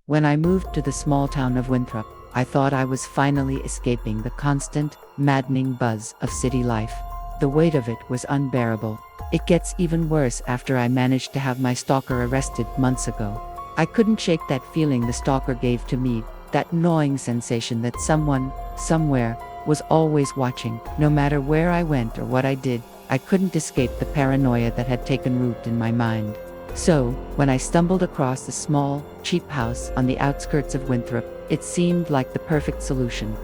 When I moved to the small town of Winthrop, I thought I was finally escaping the constant, maddening buzz of city life. The weight of it was unbearable. It gets even worse after I managed to have my stalker arrested months ago. I couldn't shake that feeling the stalker gave to me, that gnawing sensation that someone, somewhere, was always watching. No matter where I went or what I did, I couldn't escape the paranoia that had taken root in my mind. So, when I stumbled across a small, cheap house on the outskirts of Winthrop, it seemed like the perfect solution.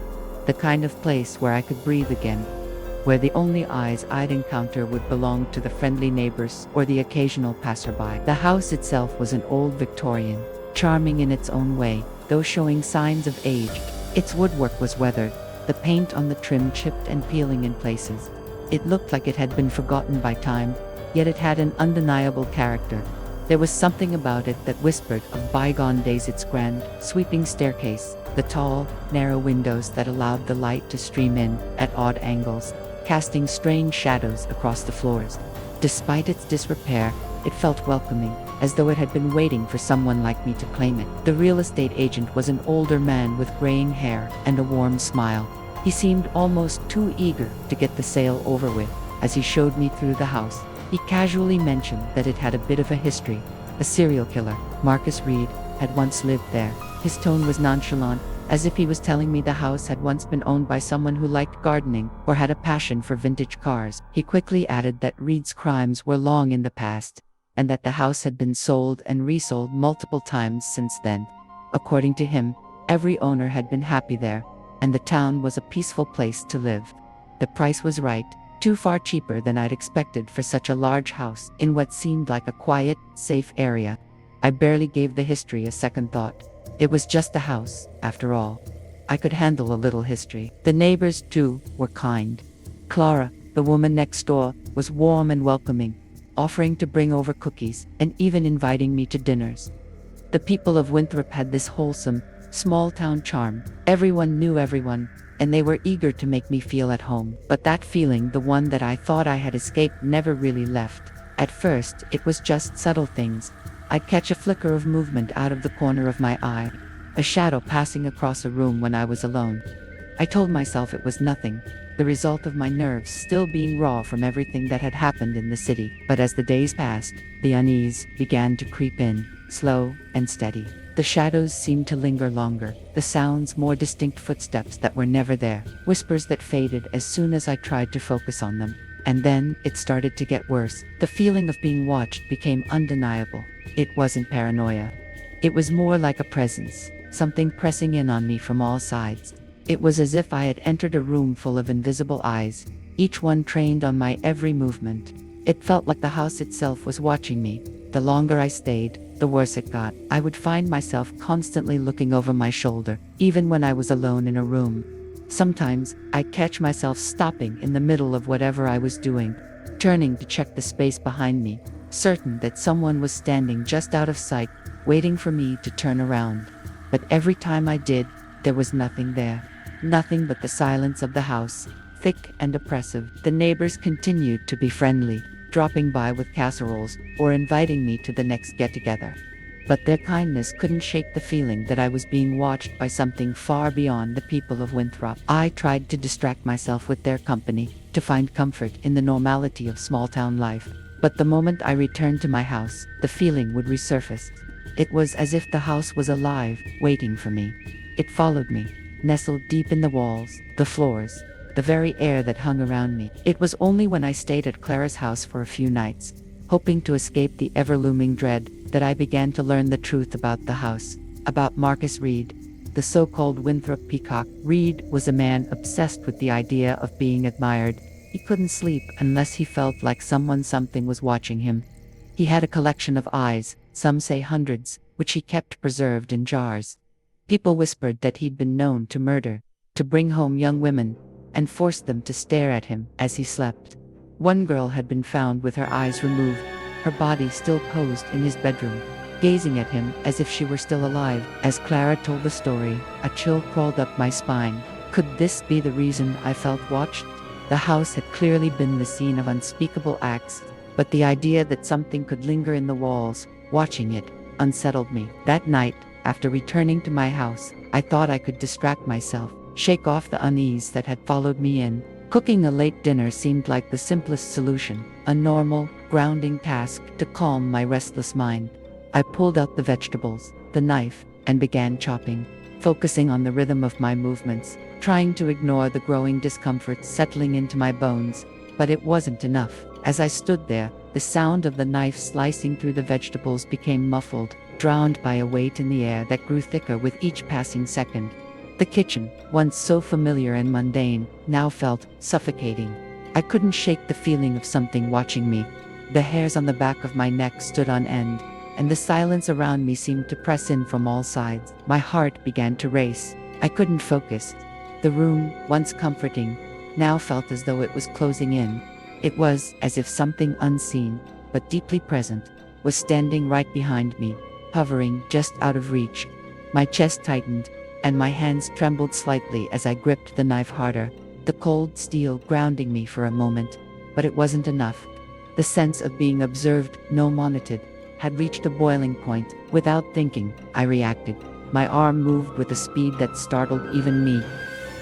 The kind of place where I could breathe again, where the only eyes I'd encounter would belong to the friendly neighbors or the occasional passerby. The house itself was an old Victorian, charming in its own way, though showing signs of age. Its woodwork was weathered, the paint on the trim chipped and peeling in places. It looked like it had been forgotten by time, yet it had an undeniable character. There was something about it that whispered of bygone days. Its grand, sweeping staircase, the tall, narrow windows that allowed the light to stream in at odd angles, casting strange shadows across the floors. Despite its disrepair, it felt welcoming, as though it had been waiting for someone like me to claim it. The real estate agent was an older man with graying hair and a warm smile. He seemed almost too eager to get the sale over with. As he showed me through the house, he casually mentioned that it had a bit of a history. A serial killer, Marcus Reed, had once lived there. His tone was nonchalant, as if he was telling me the house had once been owned by someone who liked gardening or had a passion for vintage cars. He quickly added that Reed's crimes were long in the past, and that the house had been sold and resold multiple times since then. According to him, every owner had been happy there, and the town was a peaceful place to live. The price was right, too far cheaper than I'd expected for such a large house in what seemed like a quiet, safe area. I barely gave the history a second thought. It was just a house, after all. I could handle a little history. The neighbors, too, were kind. Clara, the woman next door, was warm and welcoming, offering to bring over cookies and even inviting me to dinners. The people of Winthrop had this wholesome, small-town charm. Everyone knew everyone, and they were eager to make me feel at home. But that feeling, the one that I thought I had escaped, never really left. At first, it was just subtle things. I'd catch a flicker of movement out of the corner of my eye, a shadow passing across a room when I was alone. I told myself it was nothing, the result of my nerves still being raw from everything that had happened in the city. But as the days passed, the unease began to creep in, slow and steady. The shadows seemed to linger longer, the sounds more distinct, footsteps that were never there, whispers that faded as soon as I tried to focus on them. And then, it started to get worse. The feeling of being watched became undeniable. It wasn't paranoia. It was more like a presence, something pressing in on me from all sides. It was as if I had entered a room full of invisible eyes, each one trained on my every movement. It felt like the house itself was watching me. The longer I stayed, the worse it got. I would find myself constantly looking over my shoulder, even when I was alone in a room. Sometimes, I'd catch myself stopping in the middle of whatever I was doing, turning to check the space behind me, certain that someone was standing just out of sight, waiting for me to turn around. But every time I did, there was nothing there. Nothing but the silence of the house, thick and oppressive. The neighbors continued to be friendly, dropping by with casseroles or inviting me to the next get-together. But their kindness couldn't shake the feeling that I was being watched by something far beyond the people of Winthrop. I tried to distract myself with their company, to find comfort in the normality of small-town life. But the moment I returned to my house, the feeling would resurface. It was as if the house was alive, waiting for me. It followed me, nestled deep in the walls, the floors, the very air that hung around me. It was only when I stayed at Clara's house for a few nights, hoping to escape the ever-looming dread, that I began to learn the truth about the house, about Marcus Reed, the so-called Winthrop Peacock. Reed was a man obsessed with the idea of being admired. He couldn't sleep unless he felt like something was watching him. He had a collection of eyes, some say hundreds, which he kept preserved in jars. People whispered that he'd been known to murder, to bring home young women, and force them to stare at him as he slept. One girl had been found with her eyes removed, her body still posed in his bedroom, gazing at him as if she were still alive. As Clara told the story, a chill crawled up my spine. Could this be the reason I felt watched? The house had clearly been the scene of unspeakable acts, but the idea that something could linger in the walls, watching it, unsettled me. That night, After returning to my house, I thought I could distract myself, shake off the unease that had followed me in. Cooking a late dinner seemed like the simplest solution, a normal, grounding task to calm my restless mind. I pulled out the vegetables, the knife, and began chopping, focusing on the rhythm of my movements, trying to ignore the growing discomfort settling into my bones. But it wasn't enough. As I stood there, the sound of the knife slicing through the vegetables became muffled, drowned by a weight in the air that grew thicker with each passing second. The kitchen, once so familiar and mundane, now felt suffocating. I couldn't shake the feeling of something watching me. The hairs on the back of my neck stood on end, and the silence around me seemed to press in from all sides. My heart began to race. I couldn't focus. The room, once comforting, now felt as though it was closing in. It was as if something unseen, but deeply present, was standing right behind me, hovering just out of reach. My chest tightened, and my hands trembled slightly as I gripped the knife harder, the cold steel grounding me for a moment. But it wasn't enough. The sense of being observed, no monitored, had reached a boiling point. Without thinking, I reacted. My arm moved with a speed that startled even me.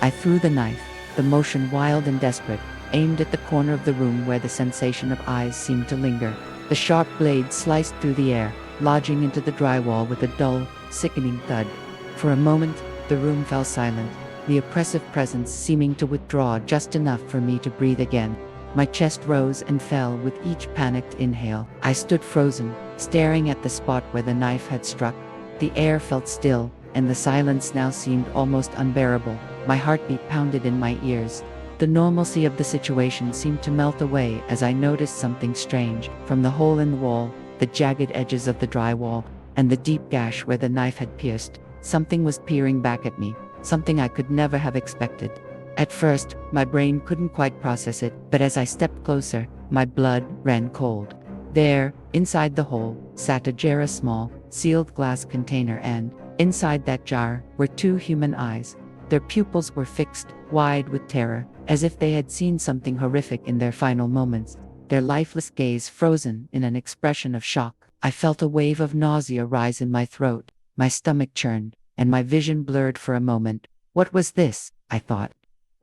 I threw the knife, the motion wild and desperate, aimed at the corner of the room where the sensation of eyes seemed to linger. The sharp blade sliced through the air, lodging into the drywall with a dull, sickening thud. For a moment, the room fell silent, the oppressive presence seeming to withdraw just enough for me to breathe again. My chest rose and fell with each panicked inhale. I stood frozen, staring at the spot where the knife had struck. The air felt still, and the silence now seemed almost unbearable. My heartbeat pounded in my ears. The normalcy of the situation seemed to melt away as I noticed something strange. From the hole in the wall, the jagged edges of the drywall, and the deep gash where the knife had pierced, something was peering back at me, something I could never have expected. At first, my brain couldn't quite process it, but as I stepped closer, my blood ran cold. There, inside the hole, sat a jar, a small, sealed glass container, and inside that jar were two human eyes. Their pupils were fixed, wide with terror, as if they had seen something horrific in their final moments, their lifeless gaze frozen in an expression of shock. I felt a wave of nausea rise in my throat, my stomach churned, and my vision blurred for a moment. What was this? I thought.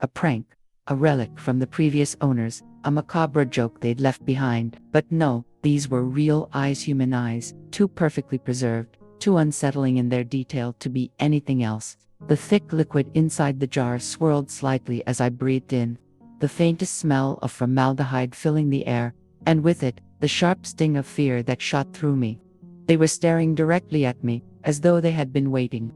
A prank, a relic from the previous owners, a macabre joke they'd left behind. But no, these were real eyes, human eyes, too perfectly preserved, too unsettling in their detail to be anything else. The thick liquid inside the jar swirled slightly as I breathed in, the faintest smell of formaldehyde filling the air, and with it, the sharp sting of fear that shot through me. They were staring directly at me, as though they had been waiting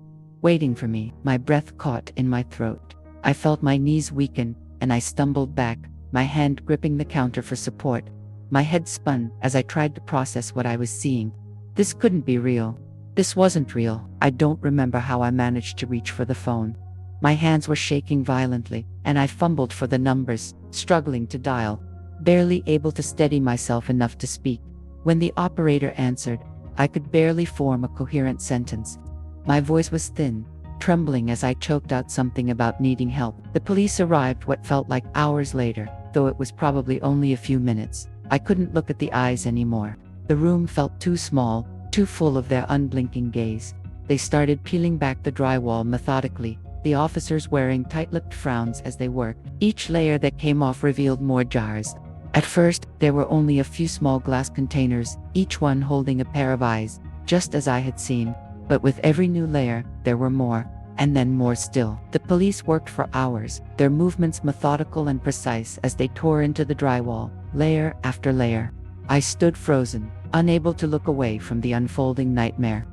for me. My breath caught in my throat. I felt my knees weaken, and I stumbled back, my hand gripping the counter for support. My head spun as I tried to process what I was seeing. This couldn't be real. This wasn't real. I don't remember how I managed to reach for the phone. My hands were shaking violently, and I fumbled for the numbers, struggling to dial, barely able to steady myself enough to speak. When the operator answered, I could barely form a coherent sentence. My voice was thin, trembling as I choked out something about needing help. The police arrived what felt like hours later, though it was probably only a few minutes. I couldn't look at the eyes anymore. The room felt too small, too full of their unblinking gaze. They started peeling back the drywall methodically, the officers wearing tight-lipped frowns as they worked. Each layer that came off revealed more jars. At first, there were only a few small glass containers, each one holding a pair of eyes, just as I had seen. But with every new layer, there were more, and then more still. The police worked for hours, their movements methodical and precise as they tore into the drywall, layer after layer. I stood frozen, unable to look away from the unfolding nightmare.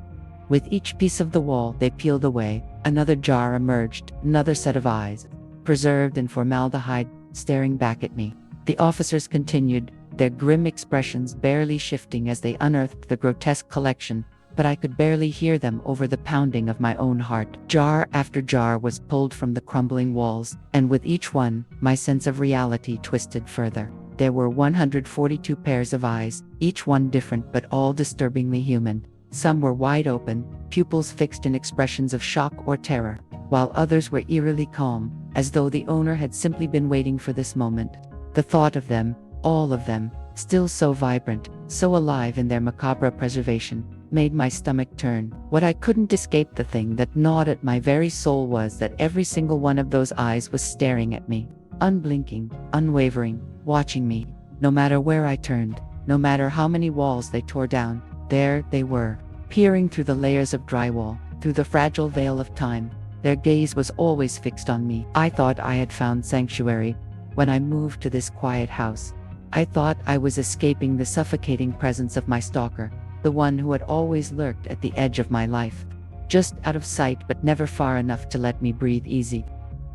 With each piece of the wall they peeled away, another jar emerged, another set of eyes, preserved in formaldehyde, staring back at me. The officers continued, their grim expressions barely shifting as they unearthed the grotesque collection, but I could barely hear them over the pounding of my own heart. Jar after jar was pulled from the crumbling walls, and with each one, my sense of reality twisted further. There were 142 pairs of eyes, each one different but all disturbingly human. Some were wide open, pupils fixed in expressions of shock or terror, while others were eerily calm, as though the owner had simply been waiting for this moment. The thought of them, all of them, still so vibrant, so alive in their macabre preservation, made my stomach turn. What I couldn't escape, the thing that gnawed at my very soul, was that every single one of those eyes was staring at me, unblinking, unwavering, watching me. No matter where I turned, no matter how many walls they tore down, there they were, peering through the layers of drywall, through the fragile veil of time. Their gaze was always fixed on me. I thought I had found sanctuary when I moved to this quiet house. I thought I was escaping the suffocating presence of my stalker, the one who had always lurked at the edge of my life, just out of sight but never far enough to let me breathe easy.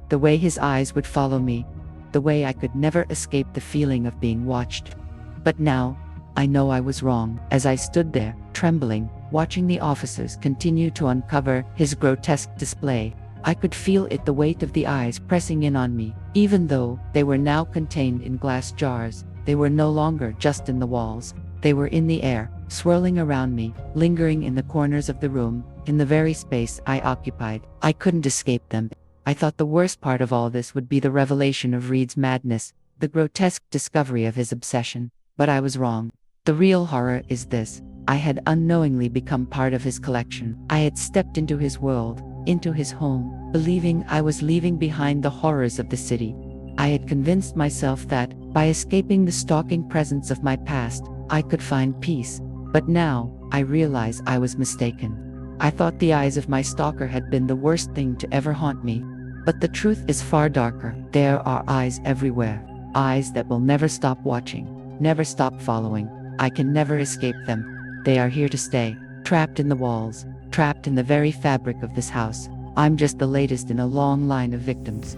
The way his eyes would follow me, the way I could never escape the feeling of being watched. But now, I know I was wrong. As I stood there, trembling, watching the officers continue to uncover his grotesque display, I could feel it, the weight of the eyes pressing in on me. Even though they were now contained in glass jars, they were no longer just in the walls. They were in the air, swirling around me, lingering in the corners of the room, in the very space I occupied. I couldn't escape them. I thought the worst part of all this would be the revelation of Reed's madness, the grotesque discovery of his obsession. But I was wrong. The real horror is this: I had unknowingly become part of his collection. I had stepped into his world, into his home, believing I was leaving behind the horrors of the city. I had convinced myself that, by escaping the stalking presence of my past, I could find peace. But now, I realize I was mistaken. I thought the eyes of my stalker had been the worst thing to ever haunt me. But the truth is far darker. There are eyes everywhere. Eyes that will never stop watching, never stop following. I can never escape them. They are here to stay, trapped in the walls, trapped in the very fabric of this house. I'm just the latest in a long line of victims.